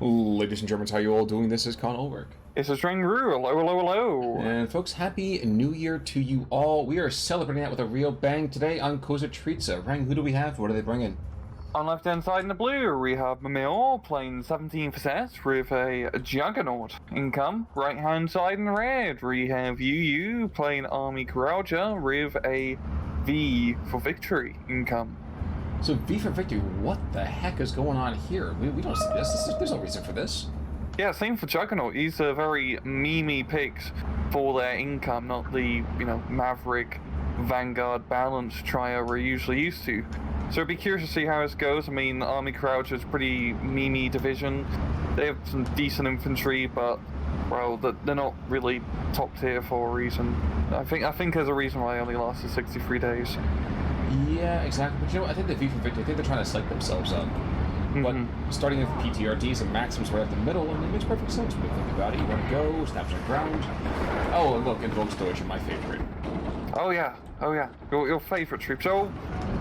Ladies and Germans, how you all doing? This is Con Ulrich. This is Rangroo. Hello, hello, hello. And folks, happy New Year to you all. We are celebrating that with a real bang today on Kositritsa. Rang, who do we have? What are they bringing? On left hand side in the blue, we have Mimile playing 17th SS with a Juggernaut income. Right hand side in red, we have Yuyu playing Army Krajowa with a V for victory income. So V for victory, what the heck is going on here? We don't see this. There's no reason for this. Yeah, same for Juggernaut. These are very memey picks for their income, not the, Maverick, Vanguard balance trio we're usually used to. So I'd be curious to see how this goes. I mean, Army Crouch is pretty memey division. They have some decent infantry, but, well, they're not really top tier for a reason. I think there's a reason why they only lasted 63 days. Yeah, exactly. But I think the V for victory, I think they're trying to psych themselves up. But starting with PTRDs and Maxims right up the middle, and it makes perfect sense when you think about it. You want to go, snaps on ground. Oh, and look, and Volksdeutsch are my favorite. Oh yeah. Your favorite troops. So,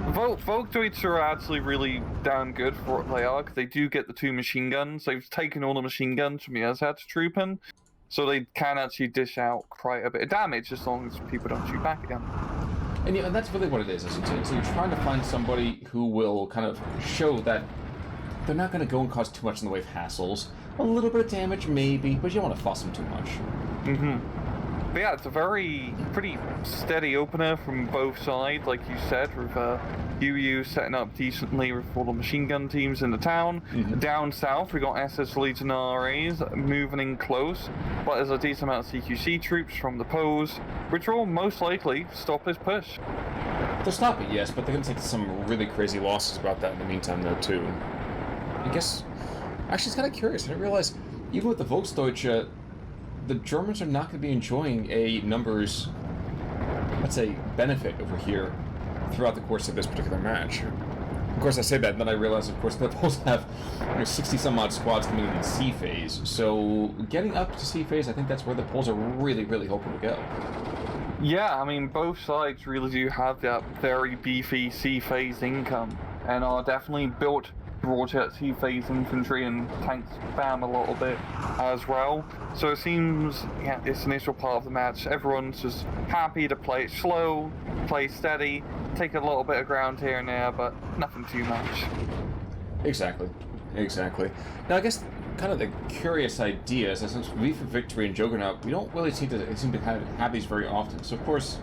Volksdeutsch are actually really damn good for what they are, because they do get the 2 machine guns. They've taken all the machine guns from the Azad's trooping, so they can actually dish out quite a bit of damage as long as people don't shoot back again. And that's really what it is, isn't it? So you're trying to find somebody who will kind of show that they're not going to go and cause too much in the way of hassles. A little bit of damage, maybe, but you don't want to fuss them too much. But yeah, it's a pretty steady opener from both sides, like you said, with Yuyu setting up decently with all the machine gun teams in the town. Down south, we got SS Legionaries moving in close, but there's a decent amount of CQC troops from the Pose, which will most likely stop this push. They'll stop it, yes, but they're going to take some really crazy losses about that in the meantime, though, too. I guess, actually, it's kind of curious. I didn't realize, even with the Volksdeutsch, the Germans are not going to be enjoying a numbers, let's say, benefit over here throughout the course of this particular match. Of course, I say that, and then I realize, of course, the Poles have 60-some-odd squads coming in C phase. So, getting up to C phase, I think that's where the Poles are really, really hoping to go. Yeah, I mean, both sides really do have that very beefy C phase income, and are definitely built towards that C-phase infantry and tanks spam a little bit as well. So it seems, this initial part of the match, everyone's just happy to play it slow, play steady, take a little bit of ground here and there, but nothing too much. Exactly. Now, I guess kind of the curious idea is that since V for Victory and Juggernaut, we don't really seem to kind of have these very often. So, of course,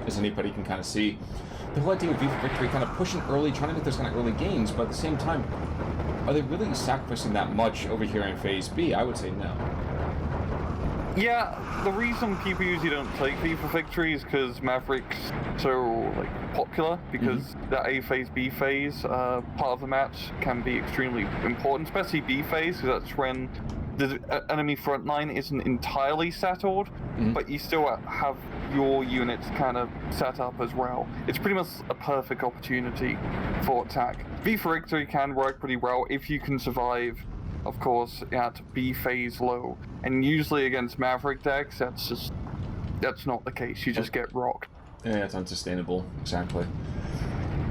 as anybody can kind of see, the whole idea of V for Victory kind of pushing early, trying to get those kind of early gains, but at the same time, are they really sacrificing that much over here in Phase B? I would say no. Yeah, the reason people usually don't take V for Victory is because Maverick's so popular, because that A phase, B phase part of the match can be extremely important, especially B phase, because that's when the enemy front line isn't entirely settled, but you still have your units kind of set up as well. It's pretty much a perfect opportunity for attack. V for Victory can work pretty well if you can survive, of course, at B phase low. And usually against Maverick decks, that's not the case. You just get rocked. Yeah, it's unsustainable. Exactly.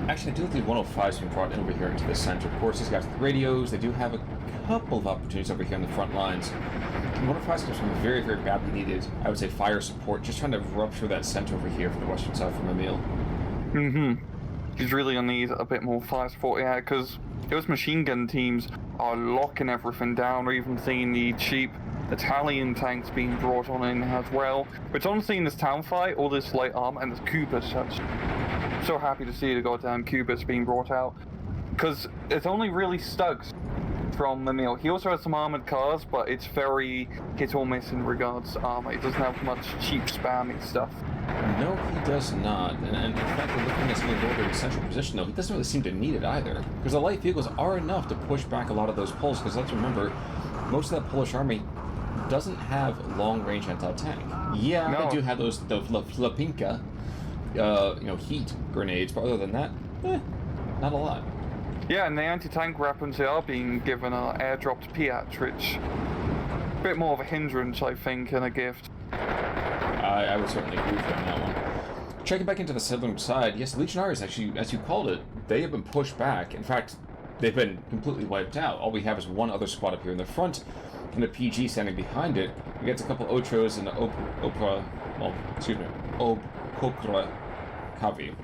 Actually, I do think 105's been brought over here into the center. Of course, these guys with the radios, they do have a couple of opportunities over here on the front lines. 105's got some very, very badly needed, I would say, fire support, just trying to rupture that center over here from the western side from Mimile. He's really gonna need a bit more fire support, yeah, because those machine gun teams are locking everything down. We're even seeing the cheap Italian tanks being brought on in as well. Which honestly, in this town fight, all this light armor and this Cubas, so happy to see the goddamn Cubas being brought out, because it's only really Stugs from Mimile. He also has some armored cars, but it's very hit or miss in regards to armor. He doesn't have much cheap spammy stuff. No, he does not. And in fact, we're looking at something over in central position, though. He doesn't really seem to need it either, because the light vehicles are enough to push back a lot of those Poles, because let's remember, most of that Polish army doesn't have long-range anti-tank. Yeah, No. they do have those Flapinka, heat grenades, but other than that, not a lot. Yeah, and the anti-tank weapons they are being given are airdropped Piat, which a bit more of a hindrance, I think, and a gift. I would certainly agree with you on that one. Checking back into the southern side, yes, Legionaries, actually, as you called it, they have been pushed back. In fact, they've been completely wiped out. All we have is one other squad up here in the front, and a PG standing behind it. We get a couple Ochos and Okra Kavi.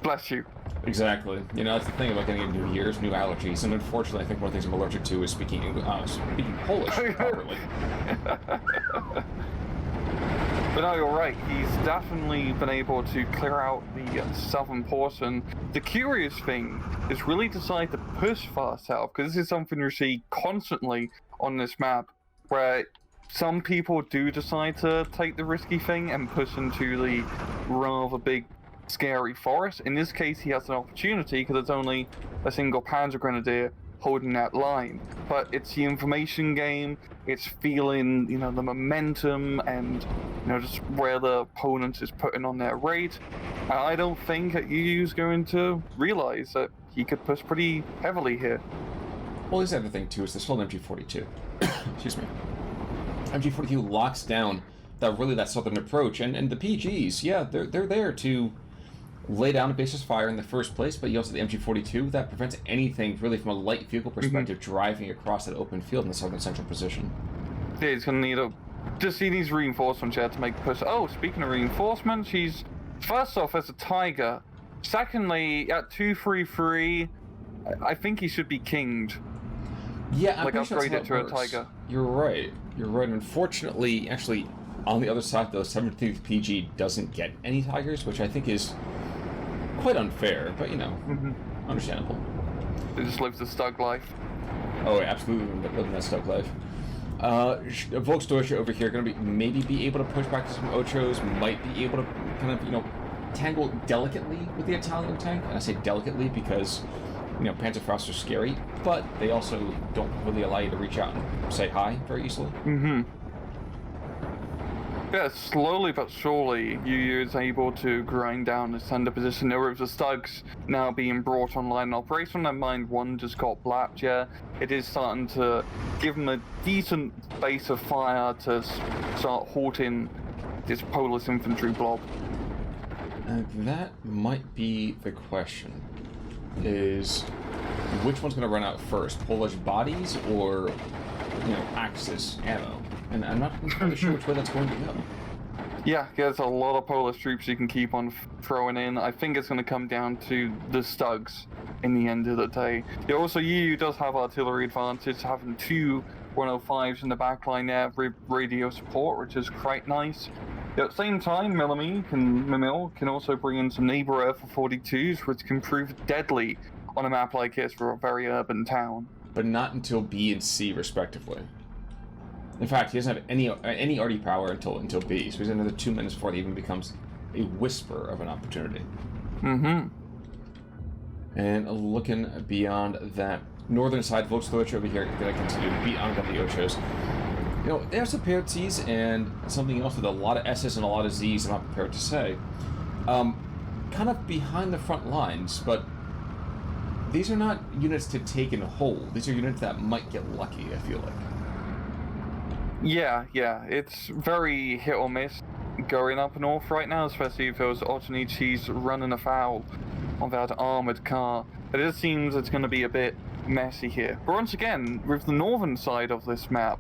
Bless you. Exactly. You know, that's the thing about getting into New Year's, new allergies, and unfortunately, I think one of the things I'm allergic to is speaking Polish properly. But no, you're right. He's definitely been able to clear out the southern portion. The curious thing is really decide to push far south, because this is something you see constantly on this map, where some people do decide to take the risky thing and push into the rather big, scary forest. In this case, he has an opportunity because it's only a single Panzer Grenadier holding that line. But it's the information game, it's feeling, you know, the momentum and, you know, just where the opponent is putting on their rate. And I don't think that Yuyu's going to realize that he could push pretty heavily here. Well, here's the other thing, too, is this whole MG42. Excuse me. MG42 locks down that southern approach, and the PGs, yeah, they're there to lay down a basis fire in the first place, but you also have the MG42 that prevents anything really from a light vehicle perspective driving across that open field in the southern central position. Yeah, he's gonna need he needs reinforcements here to make the push. Oh, speaking of reinforcements, he's first off as a Tiger. Secondly, at 233, I think he should be kinged. Yeah, I'm like upgrade it to a Tiger. You're right. Unfortunately, actually, on the other side, though, 17th PG doesn't get any Tigers, which I think is quite unfair, but, you know, understandable. It just lives the Stug life. Oh, absolutely, living that Stug life. Volksdeutsche over here going to maybe be able to push back to some Ochos, might be able to kind of, you know, tangle delicately with the Italian tank. And I say delicately because, you know, Panzerfausts are scary, but they also don't really allow you to reach out and say hi very easily. Yeah, slowly but surely, Yuyu is able to grind down the center position. There was the Stugs now being brought online in operation. Never mind, one just got blapped, yeah. It is starting to give them a decent base of fire to start halting this Polish infantry blob. That might be the question, is which one's going to run out first, Polish bodies or, you know, Axis ammo? And I'm not entirely sure which way that's going to go. Yeah, there's a lot of Polish troops you can keep on throwing in. I think it's going to come down to the Stugs in the end of the day. Yeah, also, Yuyu does have artillery advantage, having two 105s in the backline there with radio support, which is quite nice. At the same time, Mimile can also bring in some neighbor Air for 42s, which can prove deadly on a map like this for a very urban town. But not until B and C, respectively. In fact, he doesn't have any RD power until B, so he's another 2 minutes before it even becomes a whisper of an opportunity. And looking beyond that northern side, Volksdeutsche over here, that I continue to beat on the Ochos. You know, there's some PRTs and something else with a lot of S's and a lot of Z's, I'm not prepared to say. Kind of behind the front lines, but these are not units to take and hold. These are units that might get lucky, I feel like. Yeah, it's very hit or miss going up north right now, especially if those Ochonichis running afoul on that armored car. But it seems it's going to be a bit messy here. But once again, with the northern side of this map,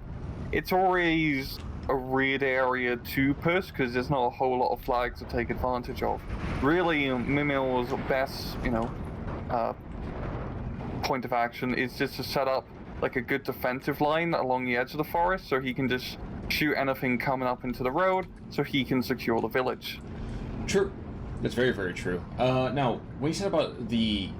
it's always a weird area to push because there's not a whole lot of flags to take advantage of. Really, Mimile's best, you know, point of action is just to set up like a good defensive line along the edge of the forest so he can just shoot anything coming up into the road so he can secure the village. True. That's very, very true. Now, when you said about the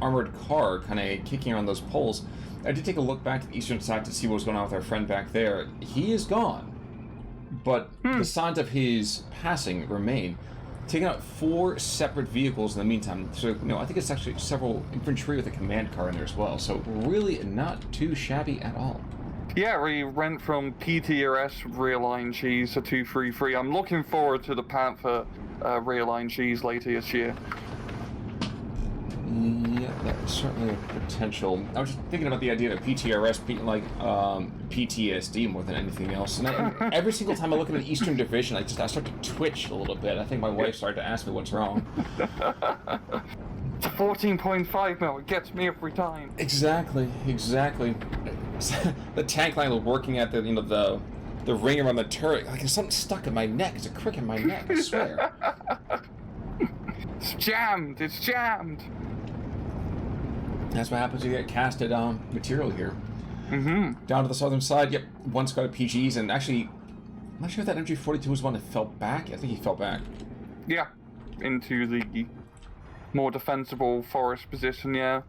armored car kind of kicking on those poles, I did take a look back to the eastern side to see what was going on with our friend back there. He is gone, but the signs of his passing remain. Taking out 4 separate vehicles in the meantime. So, you know, I think it's actually several infantry with a command car in there as well. So, really not too shabby at all. Yeah, we went from PTRS rear line cheese to 233. I'm looking forward to the Panther rear line cheese later this year. Yeah, that's certainly a potential. I was just thinking about the idea of PTRS being like PTSD more than anything else. And every single time I look at an Eastern Division, I start to twitch a little bit. I think my wife started to ask me what's wrong. 14.5 mil, it gets me every time. Exactly. The tank line working at the the ring around the turret. Like there's something stuck in my neck. There's a crick in my neck. I swear. It's jammed. That's what happens when you get casted material here. Mm-hmm. Down to the southern side. Yep, one squad of PGs, and actually, I'm not sure if that MG42 was one that fell back. I think he fell back. Yeah, into the more defensible forest position. Yeah.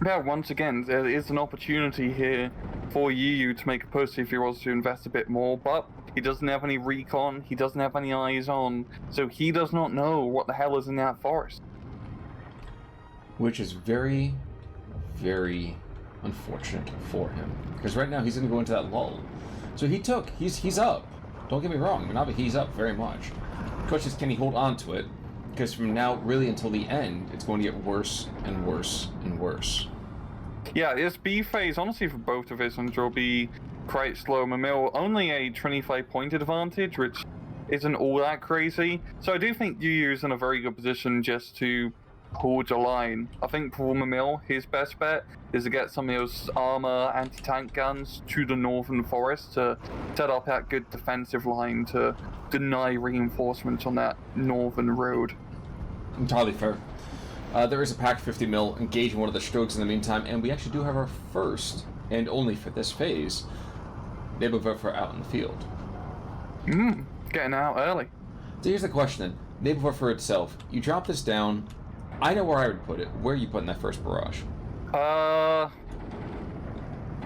Once again, there is an opportunity here for Yuyu to make a push if he wants to invest a bit more, but he doesn't have any recon, he doesn't have any eyes on, so he does not know what the hell is in that forest. Which is very, very unfortunate for him. Because right now he's going to go into that lull. So he's up. Don't get me wrong, he's up very much. The question is, can he hold on to it? Because from now, really until the end, it's going to get worse and worse and worse. Yeah, this B phase, honestly, for both divisions will be quite slow. Mimile only a 25-point advantage, which isn't all that crazy. So I do think Yuyu's in a very good position just to hold a line. I think for Mimile, his best bet is to get some of those armor anti-tank guns to the northern forest to set up that good defensive line to deny reinforcements on that northern road. Entirely fair. There is a Pack 50 mil engaging one of the strokes in the meantime, and we actually do have our first, and only for this phase, Nebuchadnezzar out in the field. Getting out early. So here's the question then. Nebuchadnezzar itself, you drop this down, I know where I would put it. Where are you putting that first barrage?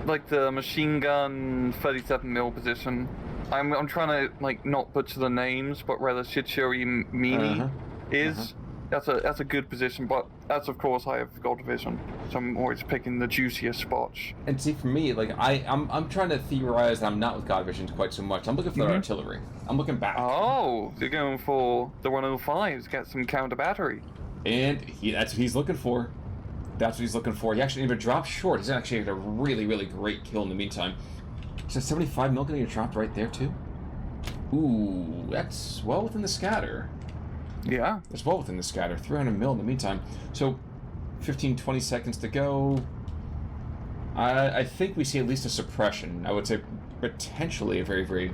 Like the machine gun 37 mil position. I'm trying to like not butcher the names, but where the Shichori Mini is. That's a good position, but that's of course I have gold vision, so I'm always picking the juiciest spots. And see, for me, like I'm trying to theorize that I'm not with God vision quite so much. I'm looking for the artillery. I'm looking back. Oh, you're going for the 105s, get some counter battery. And that's what he's looking for. That's what he's looking for. He actually even dropped short. He's actually had a really, really great kill in the meantime. So 75 mil gonna get dropped right there too. Ooh, that's well within the scatter. Yeah. It's well within the scatter. 300 mil in the meantime. So 15, 20 seconds to go. I think we see at least a suppression. I would say potentially a very, very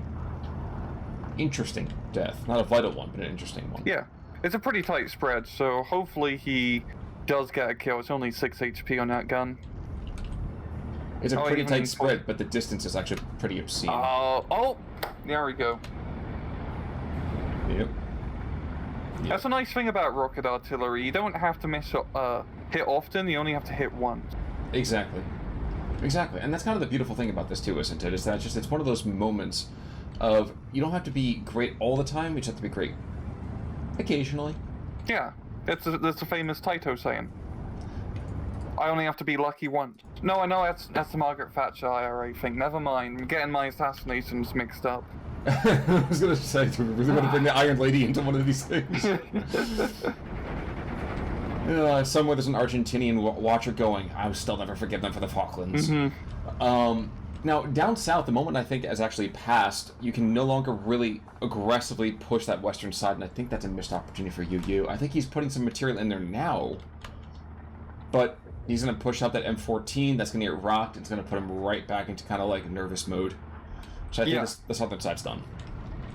interesting death. Not a vital one, but an interesting one. Yeah. It's a pretty tight spread, so hopefully he does get a kill. It's only 6 HP on that gun. It's a pretty tight spread, but the distance is actually pretty obscene. Oh, there we go. Yep. That's a nice thing about rocket artillery. You don't have to hit often, you only have to hit once. Exactly. And that's kind of the beautiful thing about this too, isn't it? Is that it's one of those moments of you don't have to be great all the time, you just have to be great occasionally. Yeah, that's a famous Taito saying. I only have to be lucky once. No, I know that's the Margaret Thatcher IRA thing. Never mind, I'm getting my assassinations mixed up. I was going to say, do we really want to bring the Iron Lady into one of these things? Somewhere there's an Argentinian watcher going, I will still never forgive them for the Falklands. Now, down south, the moment I think has actually passed, you can no longer really aggressively push that western side, and I think that's a missed opportunity for Yuyu. I think he's putting some material in there now, but he's going to push out that M14, that's going to get rocked, it's going to put him right back into kind of like nervous mode. So I think the southern side's done.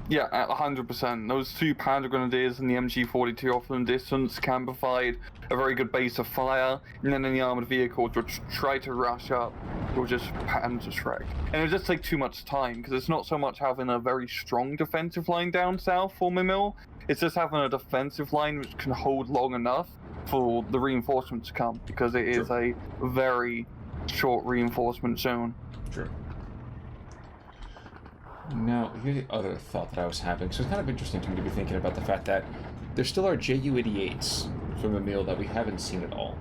Yeah, 100%. Those two Panzer Grenadiers and the MG42 off in the distance can provide a very good base of fire, and then the armoured vehicles which try to rush up will just Panzer Shrek. And it'll just take too much time, because it's not so much having a very strong defensive line down south for Mimile, it's just having a defensive line which can hold long enough for the reinforcements to come, because it is a very short reinforcement zone. True. Now, here's the other thought that I was having. So it's kind of interesting to me to be thinking about the fact that there still are Ju-88s from Mimile that we haven't seen at all.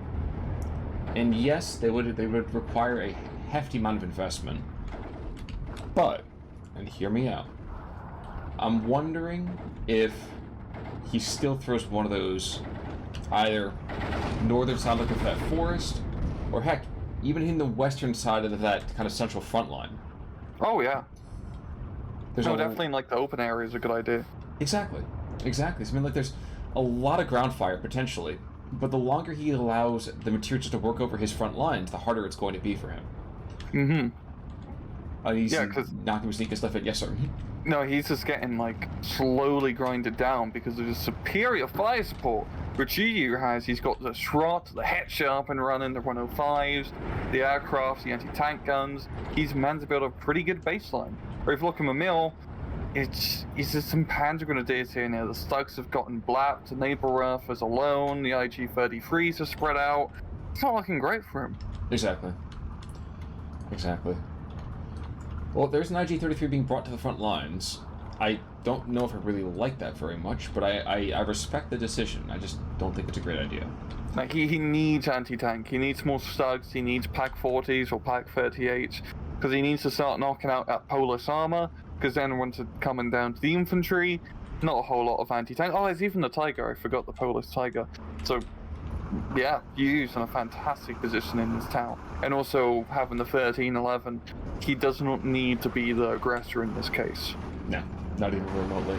And yes, they would require a hefty amount of investment. But, and hear me out, I'm wondering if he still throws one of those either northern side looking for that forest, or heck, even in the western side of that kind of central front line. Oh yeah. Definitely in like the open area is a good idea. Exactly. So, I mean, like, there's a lot of ground fire, potentially. but the longer he allows the materials to work over his front lines, the harder it's going to be for him. He's not going to sneak his stuff in. Yes, sir. No, he's just getting, like, slowly grinded down because of his superior fire support, which Yuyu has. He's got the Shrot, the Het up and running, the 105s, the aircraft, the anti-tank guns. He's managed to build a pretty good baseline. Or if you look at Mimile, it's just some Panzer Grenadiers here now. The Stugs have gotten blapped, the Naval is alone, the IG-33s are spread out. It's not looking great for him. Exactly. Well, there's an IG-33 being brought to the front lines. I don't know if I really like that very much, but I respect the decision. I just don't think it's a great idea. Like, he needs anti-tank. He needs more Stugs. He needs Pak-40s or Pak-38s, because he needs to start knocking out that Polish armor, because then once it's coming down to the infantry, not a whole lot of anti-tank. Oh, there's even the Tiger. I forgot the Polish Tiger. So, yeah, Yuyu's in a fantastic position in this town. And also, having the 1311, he does not need to be the aggressor in this case. No, not even remotely.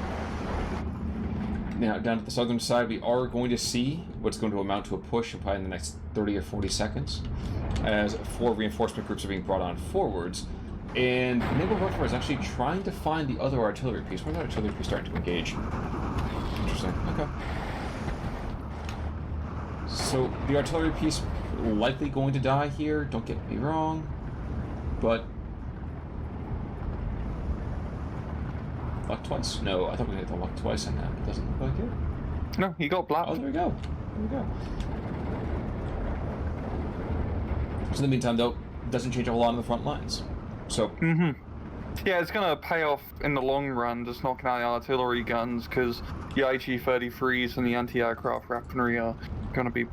Now, down at the southern side, we are going to see what's going to amount to a push probably in the next 30 or 40 seconds, as 4 reinforcement groups are being brought on forwards. And Naval Warfare is actually trying to find the other artillery piece. Where's that artillery piece starting to engage? Interesting. Okay. So, the artillery piece likely going to die here, don't get me wrong, but... Luck twice? No, I thought we hit the luck twice in that, but it doesn't look like it. No, he got blapped. Oh, there we go. So in the meantime, though, it doesn't change a whole lot on the front lines. So... Yeah, it's going to pay off in the long run, just knocking out the artillery guns, because the IG-33s and the anti-aircraft weaponry are going to be,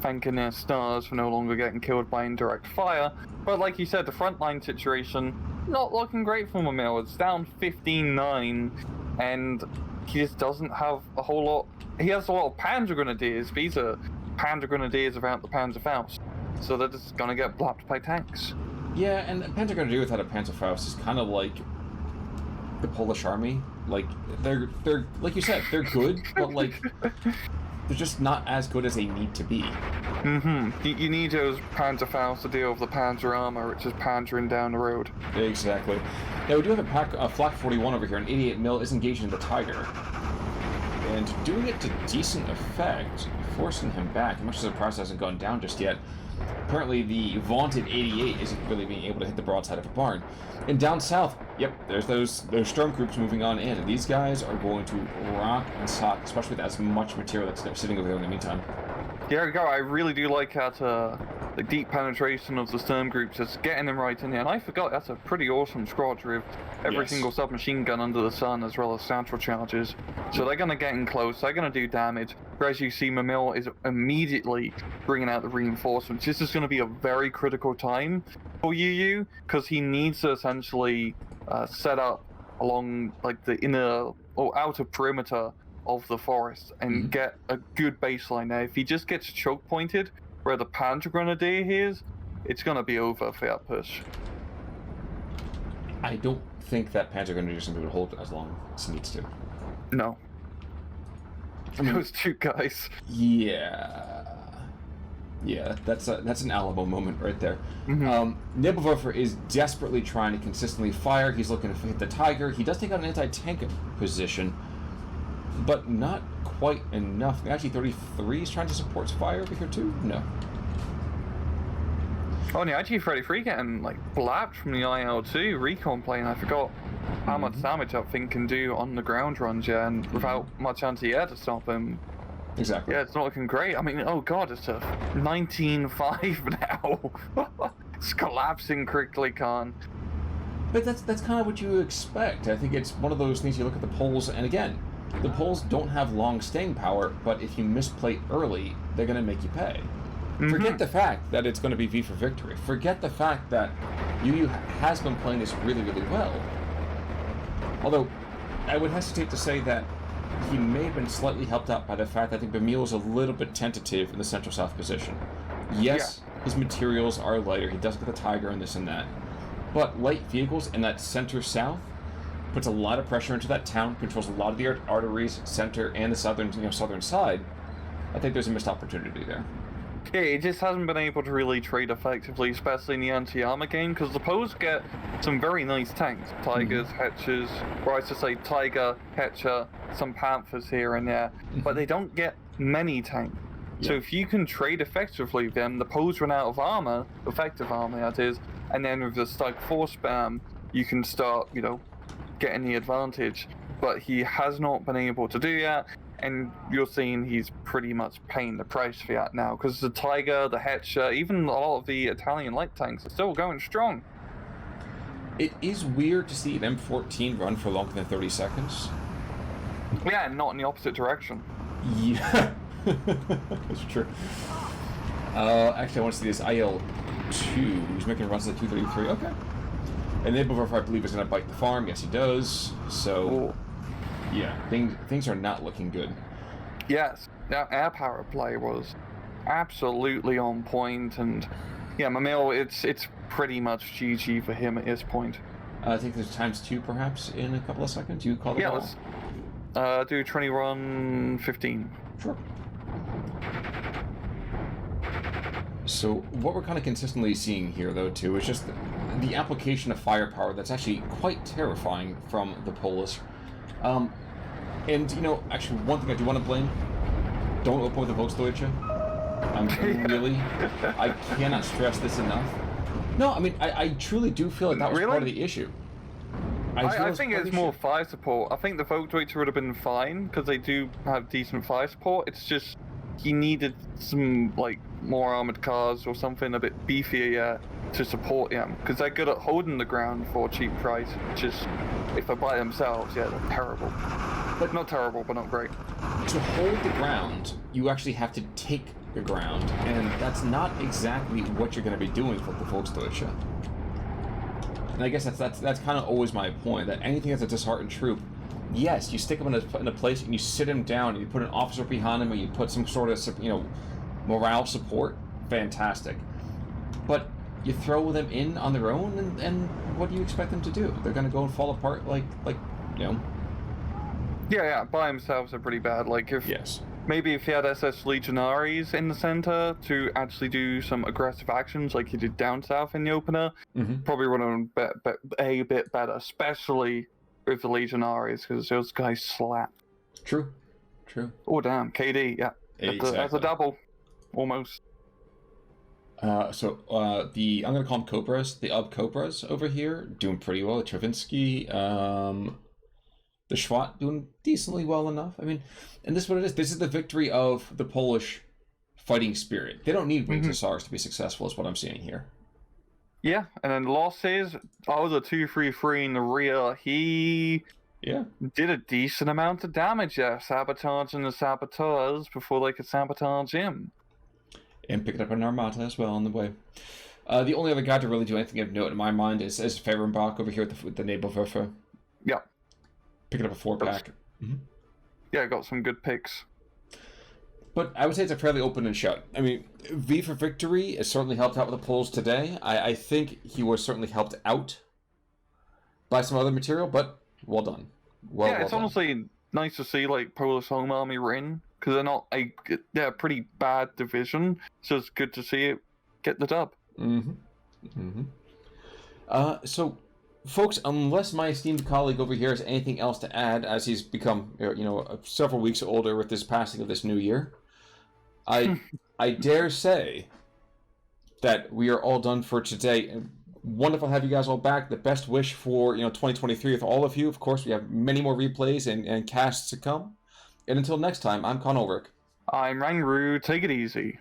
thanking their stars for no longer getting killed by indirect fire. But like you said, the frontline situation, not looking great for Mimile. It's down 15-9, and he just doesn't have a whole lot. He has a lot of Panzer Grenadiers, but these are Panzer Grenadiers without the Panzerfaust. So they're just going to get blapped by tanks. Yeah, and Panzer Grenadier without a Panzerfaust is kind of like the Polish army. Like, they're like you said, they're good, but like... they're just not as good as they need to be. You need those Panzerfaust to deal with the Panzer armor, which is panzering down the road. Exactly. Now, we do have a Flak 41 over here, an 88mm is engaging the Tiger. And doing it to decent effect, forcing him back, much as the price hasn't gone down just yet. Apparently, the vaunted 88 isn't really being able to hit the broadside of a barn. And down south, yep, there's those storm groups moving on in, and these guys are going to rock and sock, especially with as much material that's sitting over there in the meantime. Yeah, go. I really do like that the deep penetration of the storm groups, just getting them right in there. And I forgot, that's a pretty awesome squad with every single submachine gun under the sun, as well as satchel charges. So they're going to get in close, they're going to do damage. But as you see, Mimile is immediately bringing out the reinforcements. This is going to be a very critical time for Yuyu, because he needs to essentially set up along like the inner or outer perimeter of the forest and get a good baseline there. If he just gets choke pointed where the Panzer Grenadier is, it's going to be over for that push. I don't think that Panzer Grenadier is going to be able to hold as long as he needs to. No. Those two guys. Yeah, that's an Alamo moment right there. Nebelwerfer is desperately trying to consistently fire. He's looking to hit the Tiger. He does take out an anti-tank position, but not quite enough. Actually, 33 is trying to support fire over here too? No. Oh, and the IG-33 getting, like, blapped from the IL-2 recon plane. I forgot how much damage that thing can do on the ground runs, yeah, and without much anti-air to stop him. Exactly. Yeah, it's not looking great. I mean, oh god, it's a 19-5 now. It's collapsing quickly, Khan. But that's kind of what you expect. I think it's one of those things you look at the Poles, and again, the Poles don't have long staying power, but if you misplate early, they're going to make you pay. Forget the fact that it's going to be V for victory. Forget the fact that Yuyu has been playing this really, really well. Although, I would hesitate to say that he may have been slightly helped out by the fact that I think Mimile is a little bit tentative in the central-south position. Yes, his materials are lighter. He does get the Tiger and this and that. But light vehicles in that center-south puts a lot of pressure into that town, controls a lot of the arteries, center, and the southern side. I think there's a missed opportunity there. Yeah, it just hasn't been able to really trade effectively, especially in the anti-armor game, because the Poles get some very nice tanks. Tigers, Hetchers, or I should say Tiger, Hetcher, some Panthers here and there, but they don't get many tanks. So if you can trade effectively, then the Poles run out of armor, effective armor that is, and then with the Stug 4 spam, you can start, you know, getting the advantage. But he has not been able to do that, and you're seeing he's pretty much paying the price for that now, because the Tiger, the Hetcher, even a lot of the Italian light tanks are still going strong. It is weird to see an M14 run for longer than 30 seconds. Yeah, and not in the opposite direction. Yeah. That's true. Actually, I want to see this IL-2. He's making runs at 233. Okay. And then before I believe he's going to bite the farm. Yes, he does. So, yeah, things are not looking good. Yes, that air power play was absolutely on point, and yeah, Mimile, it's pretty much GG for him at this point. I think there's ×2 perhaps in a couple of seconds. You call the ball? Let's do 21-15. Sure. So what we're kind of consistently seeing here, though, too, is just the application of firepower that's actually quite terrifying from the Polish. And, you know, actually, one thing I do want to blame, don't open with the Volksdeutsche. Really, I cannot stress this enough. No, I mean, I truly do feel like that was part of the issue. I think it's more fire support. I think the Volksdeutsche would have been fine, because they do have decent fire support. It's just, he needed some, like, more armored cars or something a bit beefier to support him, because they're good at holding the ground for a cheap price. Just, if they're by themselves, yeah, they're terrible. But not terrible, but not great. To hold the ground, you actually have to take the ground, and that's not exactly what you're going to be doing for the Volksdeutsche. And I guess that's kind of always my point, that anything that's a disheartened troop, yes, you stick him in a place and you sit him down and you put an officer behind him and you put some sort of, you know, morale support, fantastic. But you throw them in on their own, and what do you expect them to do? They're going to go and fall apart like you know. Yeah, by themselves are pretty bad. Like, if maybe if he had SS Legionaries in the center to actually do some aggressive actions like he did down south in the opener, probably would have been a bit better, especially with the Legionaries, because those guys slap. True. Oh, damn, KD, yeah. Exactly. That's a double, almost. So I'm going to call them Cobras, the Cobras over here, doing pretty well. Travinsky, the Schwat doing decently well enough. I mean, and this is what it is. This is the victory of the Polish fighting spirit. They don't need wings Hussars to be successful, is what I'm seeing here. Yeah, and then losses. Oh, the 233 in the rear. He did a decent amount of damage there, sabotaging the saboteurs before they could sabotage him. And picked up an Armata as well on the way. The only other guy to really do anything of note in my mind is Fehrenbach over here with the Nebelwerfer. Yeah. Picking up a 4-pack. Yeah, got some good picks. But I would say it's a fairly open and shut. I mean, V for Victory has certainly helped out with the Poles today. I think he was certainly helped out by some other material, but well done. Well it's done. Honestly nice to see, like, Polish Home Army win, because they're not they're a pretty bad division, so it's good to see it get the dub. So, folks, unless my esteemed colleague over here has anything else to add, as he's become, you know, several weeks older with this passing of this new year, I dare say that we are all done for today. Wonderful to have you guys all back. The best wish for 2023 with all of you. Of course, we have many more replays and casts to come. And until next time, I'm Con Ulrich. I'm Rangru. Take it easy.